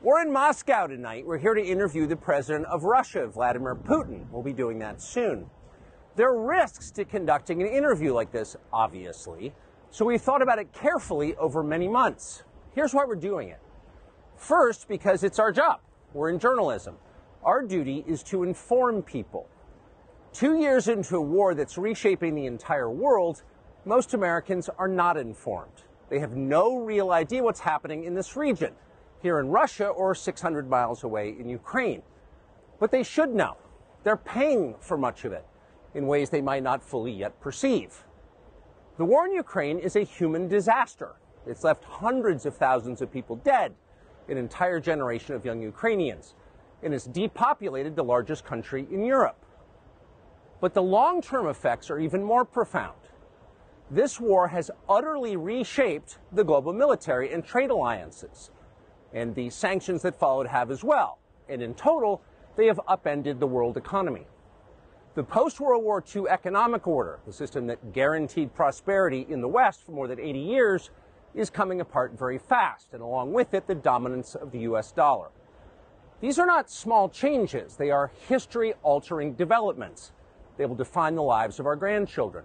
We're in Moscow tonight. We're here to interview the president of Russia, Vladimir Putin. We'll be doing that soon. There are risks to conducting an interview like this, obviously, so we thought about it carefully over many months. Here's why we're doing it. First, because it's our job. We're in journalism. Our duty is to inform people. 2 years into a war that's reshaping the entire world, most Americans are not informed. They have no real idea what's happening in this region, here in Russia or 600 miles away in Ukraine. But they should know. They're paying for much of it in ways they might not fully yet perceive. The war in Ukraine is a human disaster. It's left hundreds of thousands of people dead, an entire generation of young Ukrainians, and it's depopulated the largest country in Europe. But the long-term effects are even more profound. This war has utterly reshaped the global military and trade alliances, and the sanctions that followed have as well. And in total, they have upended the world economy. The post-World War II economic order, the system that guaranteed prosperity in the West for more than 80 years, is coming apart very fast, and along with it, the dominance of the U.S. dollar. These are not small changes. They are history-altering developments. They will define the lives of our grandchildren.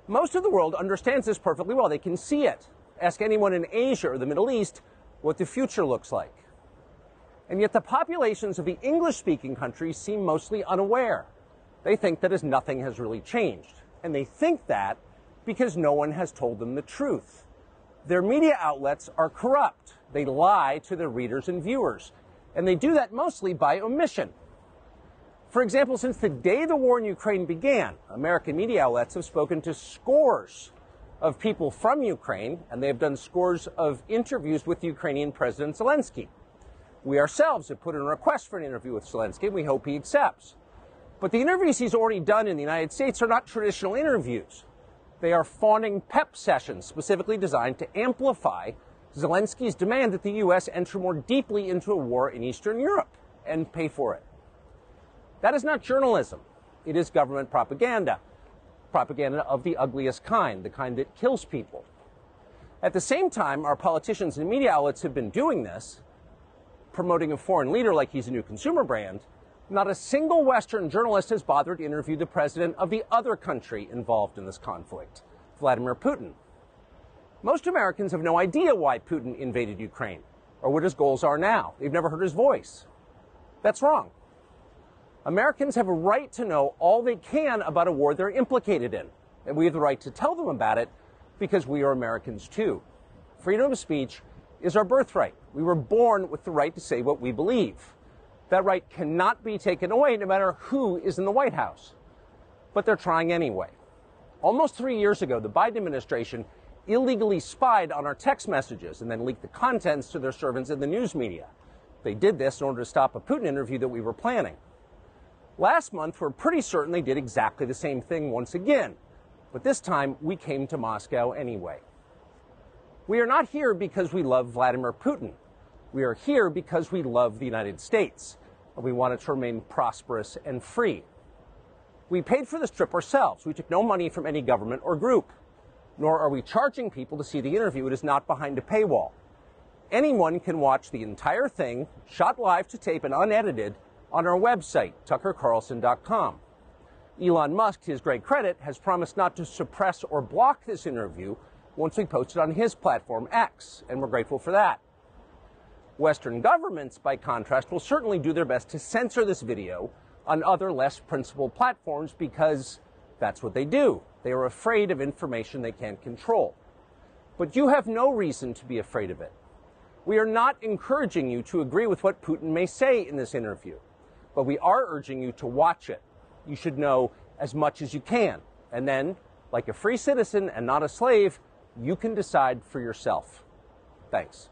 Most of the world understands this perfectly well. They can see it. Ask anyone in Asia or the Middle East what the future looks like. And yet the populations of the English-speaking countries seem mostly unaware. They think that as nothing has really changed. And they think that because no one has told them the truth. Their media outlets are corrupt. They lie to their readers and viewers. And they do that mostly by omission. For example, since the day the war in Ukraine began, American media outlets have spoken to scores of people from Ukraine, and they have done scores of interviews with Ukrainian President Zelensky. We ourselves have put in a request for an interview with Zelensky, and we hope he accepts. But the interviews he's already done in the United States are not traditional interviews. They are fawning pep sessions specifically designed to amplify Zelensky's demand that the U.S. enter more deeply into a war in Eastern Europe and pay for it. That is not journalism. It is government propaganda. Propaganda of the ugliest kind, the kind that kills people. At the same time, our politicians and media outlets have been doing this, promoting a foreign leader like he's a new consumer brand. Not a single Western journalist has bothered to interview the president of the other country involved in this conflict, Vladimir Putin. Most Americans have no idea why Putin invaded Ukraine or what his goals are now. They've never heard his voice. That's wrong. Americans have a right to know all they can about a war they're implicated in, and we have the right to tell them about it because we are Americans too. Freedom of speech is our birthright. We were born with the right to say what we believe. That right cannot be taken away no matter who is in the White House. But they're trying anyway. Almost 3 years ago, the Biden administration illegally spied on our text messages and then leaked the contents to their servants in the news media. They did this in order to stop a Putin interview that we were planning. Last month, we're pretty certain they did exactly the same thing once again. But this time, we came to Moscow anyway. We are not here because we love Vladimir Putin. We are here because we love the United States, and we want it to remain prosperous and free. We paid for this trip ourselves. We took no money from any government or group, nor are we charging people to see the interview. It is not behind a paywall. Anyone can watch the entire thing, shot live to tape and unedited, on our website, tuckercarlson.com. Elon Musk, to his great credit, has promised not to suppress or block this interview once we post it on his platform, X, and we're grateful for that. Western governments, by contrast, will certainly do their best to censor this video on other less principled platforms because that's what they do. They are afraid of information they can't control. But you have no reason to be afraid of it. We are not encouraging you to agree with what Putin may say in this interview, but we are urging you to watch it. You should know as much as you can. And then, like a free citizen and not a slave, you can decide for yourself. Thanks.